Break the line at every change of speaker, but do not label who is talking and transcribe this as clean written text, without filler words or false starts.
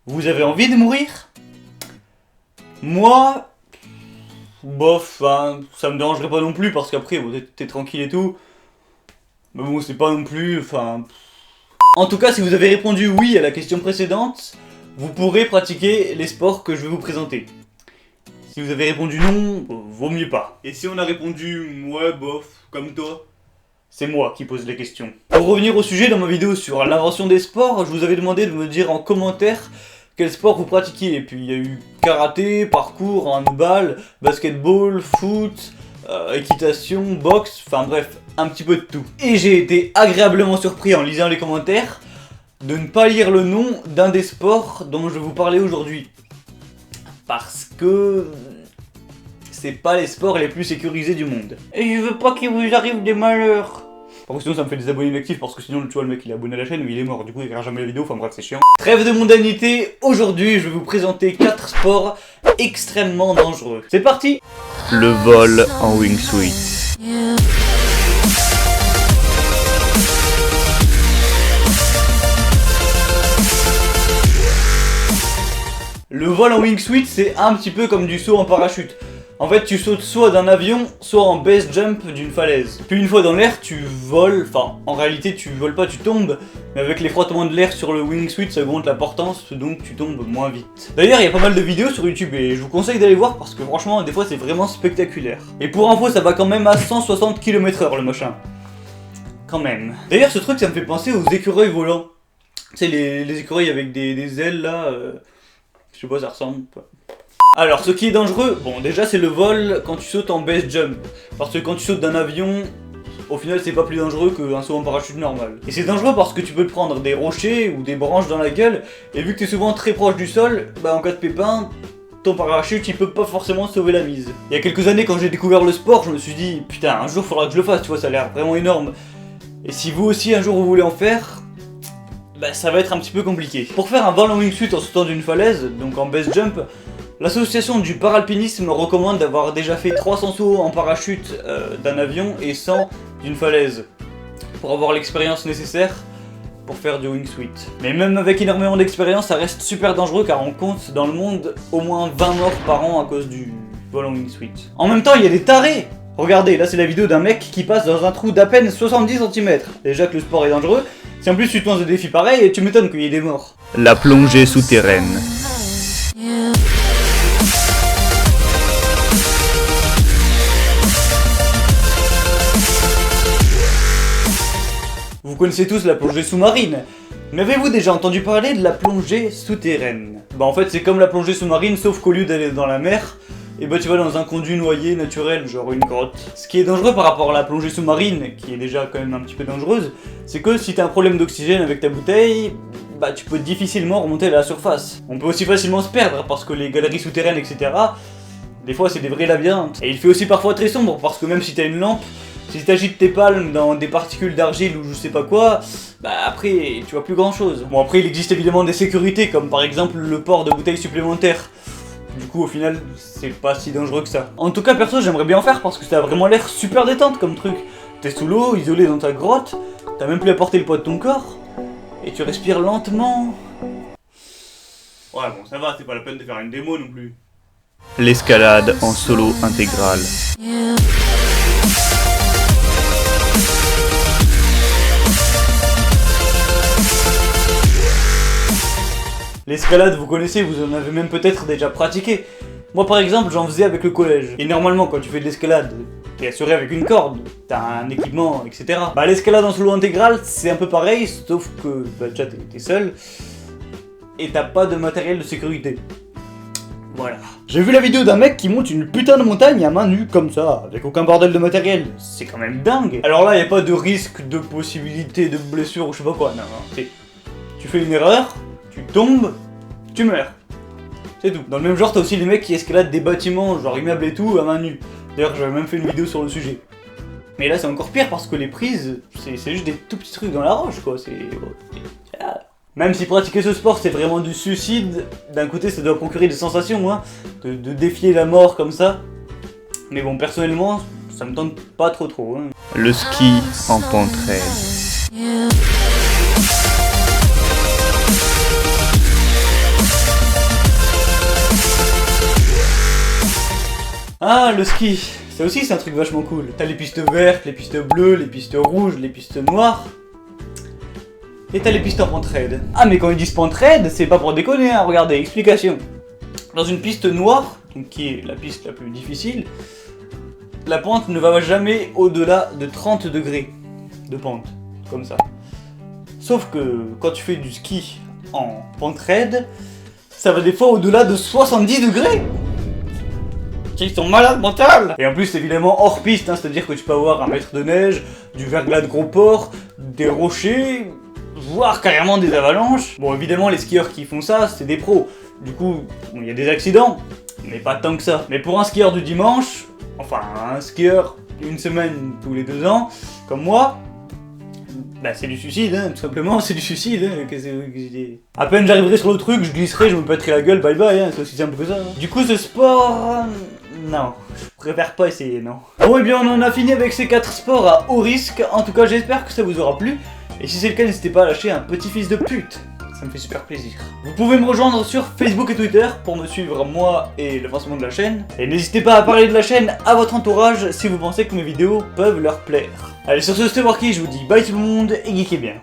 Vous avez envie de mourir? Moi, bof, hein, ça me dérangerait pas non plus parce qu'après, bon, t'es tranquille et tout. Mais bon, c'est pas non plus, enfin... En tout cas, si vous avez répondu oui à la question précédente, vous pourrez pratiquer les sports que je vais vous présenter. Si vous avez répondu non, vaut mieux pas. Et si on a répondu ouais, bof, comme toi, c'est moi qui pose les questions. Pour revenir au sujet, dans ma vidéo sur l'invention des sports, je vous avais demandé de me dire en commentaire quel sport vous pratiquiez. Et puis il y a eu karaté, parkour, handball, basketball, foot, équitation, boxe, enfin bref, un petit peu de tout. Et j'ai été agréablement surpris en lisant les commentaires de ne pas lire le nom d'un des sports dont je vais vous parler aujourd'hui. Parce que c'est pas les sports les plus sécurisés du monde. Et je veux pas qu'il vous arrive des malheurs. Parce que sinon ça me fait des abonnés inactifs, parce que sinon tu vois le mec il est abonné à la chaîne mais il est mort, du coup il regarde jamais la vidéo, enfin bref c'est chiant. Trêve de mondanité, aujourd'hui je vais vous présenter 4 sports extrêmement dangereux. C'est parti.
Le vol en wingsuit.
Le vol en wingsuit c'est un petit peu comme du saut en parachute. En fait, tu sautes soit d'un avion, soit en base jump d'une falaise. Puis une fois dans l'air, tu voles, enfin, en réalité, tu voles pas, tu tombes, mais avec les frottements de l'air sur le wingsuit, ça augmente la portance, donc tu tombes moins vite. D'ailleurs, il y a pas mal de vidéos sur YouTube et je vous conseille d'aller voir parce que franchement, des fois, c'est vraiment spectaculaire. Et pour info, ça va quand même à 160 km/h le machin. Quand même. D'ailleurs, ce truc, ça me fait penser aux écureuils volants. Tu sais, les écureuils avec des ailes là, je sais pas, ça ressemble pas. Alors, ce qui est dangereux, bon, déjà c'est le vol quand tu sautes en base jump. Parce que quand tu sautes d'un avion, au final c'est pas plus dangereux qu'un saut en parachute normal. Et c'est dangereux parce que tu peux te prendre des rochers ou des branches dans la gueule, et vu que t'es souvent très proche du sol, bah en cas de pépin, ton parachute il peut pas forcément sauver la mise. Il y a quelques années quand j'ai découvert le sport, je me suis dit, putain, un jour faudra que je le fasse, tu vois, ça a l'air vraiment énorme. Et si vous aussi un jour vous voulez en faire, bah ça va être un petit peu compliqué. Pour faire un vol en wingsuit en sautant d'une falaise, donc en base jump, l'association du paralpinisme recommande d'avoir déjà fait 300 sauts en parachute d'un avion et 100 d'une falaise pour avoir l'expérience nécessaire pour faire du wingsuit. Mais même avec énormément d'expérience, ça reste super dangereux car on compte dans le monde au moins 20 morts par an à cause du vol en wingsuit. En même temps, il y a des tarés. Regardez, là c'est la vidéo d'un mec qui passe dans un trou d'à peine 70 cm. Déjà que le sport est dangereux, si en plus tu te lances des défis pareils, tu m'étonnes qu'il y ait des morts.
La plongée souterraine.
Vous connaissez tous la plongée sous-marine, mais avez-vous déjà entendu parler de la plongée souterraine? Bah en fait c'est comme la plongée sous-marine sauf qu'au lieu d'aller dans la mer, et bah tu vas dans un conduit noyé naturel, genre une grotte. Ce qui est dangereux par rapport à la plongée sous-marine, qui est déjà quand même un petit peu dangereuse, c'est que si t'as un problème d'oxygène avec ta bouteille, bah tu peux difficilement remonter à la surface. On peut aussi facilement se perdre parce que les galeries souterraines etc, des fois c'est des vrais labyrinthes. Et il fait aussi parfois très sombre parce que même si t'as une lampe, si t'agites tes palmes dans des particules d'argile ou je sais pas quoi, bah après tu vois plus grand chose. Bon après il existe évidemment des sécurités comme par exemple le port de bouteilles supplémentaires. Du coup au final c'est pas si dangereux que ça. En tout cas perso j'aimerais bien en faire parce que ça a vraiment l'air super détente comme truc. T'es sous l'eau, isolé dans ta grotte, t'as même plus à porter le poids de ton corps, et tu respires lentement. Ouais bon ça va, c'est pas la peine de faire une démo non plus.
L'escalade en solo intégral.
L'escalade, vous connaissez, vous en avez même peut-être déjà pratiqué. Moi par exemple, j'en faisais avec le collège. Et normalement, quand tu fais de l'escalade, t'es assuré avec une corde, t'as un équipement, etc. Bah l'escalade en solo intégral, c'est un peu pareil, sauf que bah, déjà t'es seul, et t'as pas de matériel de sécurité. Voilà. J'ai vu la vidéo d'un mec qui monte une putain de montagne à main nue comme ça, avec aucun bordel de matériel. C'est quand même dingue. Alors là, y a pas de risque de possibilité de blessure ou je sais pas quoi, non. Tu fais une erreur, tu tombes, tu meurs. C'est tout. Dans le même genre, t'as aussi les mecs qui escaladent des bâtiments, genre immeubles et tout, à main nue. D'ailleurs, j'avais même fait une vidéo sur le sujet. Mais là, c'est encore pire parce que les prises, c'est juste des tout petits trucs dans la roche, quoi. Même si pratiquer ce sport, c'est vraiment du suicide, d'un côté, ça doit procurer des sensations, hein, de défier la mort comme ça. Mais bon, personnellement, ça me tente pas trop, hein.
Le ski en pente raide.
Ah, le ski, ça aussi c'est un truc vachement cool. T'as les pistes vertes, les pistes bleues, les pistes rouges, les pistes noires. Et t'as les pistes en pente raide. Ah, mais quand ils disent pente raide, c'est pas pour déconner, hein, regardez, explication. Dans une piste noire, donc qui est la piste la plus difficile, la pente ne va jamais au-delà de 30 degrés de pente, comme ça. Sauf que quand tu fais du ski en pente raide, ça va des fois au-delà de 70 degrés. Ils sont malades mentales. Et en plus évidemment hors piste, hein, c'est-à-dire que tu peux avoir un mètre de neige, du verglas de gros porc, des rochers, voire carrément des avalanches. Bon évidemment les skieurs qui font ça, c'est des pros. Du coup, il y a des accidents, mais pas tant que ça. Mais pour un skieur du dimanche, enfin un skieur une semaine tous les 2 ans, comme moi, bah c'est du suicide, hein, tout simplement, c'est du suicide. Hein. À peine j'arriverai sur le truc, je glisserai, je me pèterai la gueule, bye bye, hein, c'est aussi simple que ça. Hein. Du coup ce sport... non, je préfère pas essayer, non. Bon et bien on en a fini avec ces 4 sports à haut risque, en tout cas j'espère que ça vous aura plu. Et si c'est le cas, n'hésitez pas à lâcher un petit fils de pute. Ça me fait super plaisir. Vous pouvez me rejoindre sur Facebook et Twitter pour me suivre moi et le lancement de la chaîne. Et n'hésitez pas à parler de la chaîne à votre entourage si vous pensez que mes vidéos peuvent leur plaire. Allez sur ce, c'était Worky, je vous dis bye tout le monde et geekez bien.